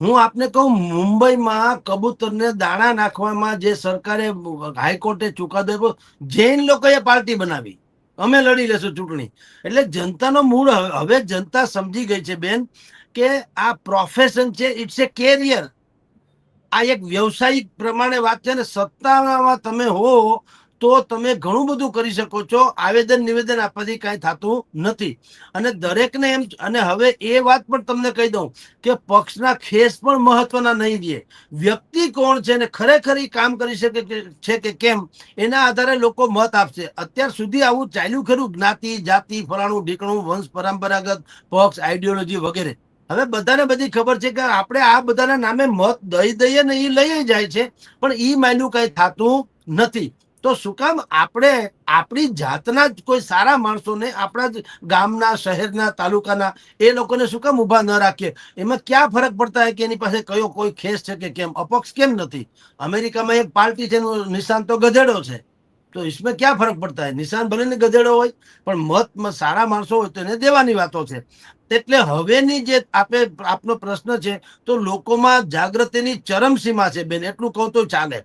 હું આપને કહું, મુંબઈમાં કબૂતરને દાણા નાખવામાં જે સરકારે હાઈકોર્ટે ચુકાદો આપ્યો, જૈન લોકોએ પાર્ટી બનાવી, અમે લડી લેશું ચૂંટણી. એટલે જનતાનો મૂળ હવે જનતા સમજી ગઈ છે બેન કે આ પ્રોફેશન છે, ઇટ્સ એ કેરિયર. આ એક વ્યવસાયિક પ્રમાણે વાત છે ને. સત્તામાં તમે હો તો તમે ઘણું બધું કરી શકો છો, આવેદન નિવેદન આપવાથી કાંઈ થતું નથી. અને દરેકને એમ, અને હવે એ વાત પણ તમને કહી દઉં કે પક્ષના ખેસ પણ મહત્વના નહીં દે. વ્યક્તિ કોણ છે ને ખરેખર ઈ કામ કરી શકે છે કે કેમ, એના આધારે લોકો મત આપશે. અત્યાર સુધી આવું ચાલ્યું ખરું, જ્ઞાતિ જાતિ ફલાણું ઢીકણું વંશ પરંપરાગત પક્ષ આઈડિયોલોજી વગેરે. હવે બધાને બધી ખબર છે કે આપણે આ બધાના નામે મત દઈ દઈએ ને એ લઈ જાય છે, પણ ઈ માયલું કઈ થતું નથી. તો શું કામ આપણે આપણી જાતના જ કોઈ સારા માણસોને, આપણા જ ગામના, શહેરના, તાલુકાના એ લોકોને શું કામ ઉભા ન રાખીએ? એમાં ક્યાં ફરક પડતા હોય કે એની પાસે કયો કોઈ ખેસ છે કે કેમ, અપક્ષ કેમ નથી? અમેરિકામાં એક પાર્ટી છે, એનું નિશાન તો ગધેડો છે. તો इसमें ક્યાં ફરક પડતા હોય? નિશાન ભલે ને ગધેડો હોય, પણ મત સારા માણસો હોય તો એને દેવાની વાતો છે. એટલે હવેની જે આપનો પ્રશ્ન છે, તો લોકોમાં જાગૃતિની ચરમસીમા છે બેન, એટલું કહું તો ચાલે.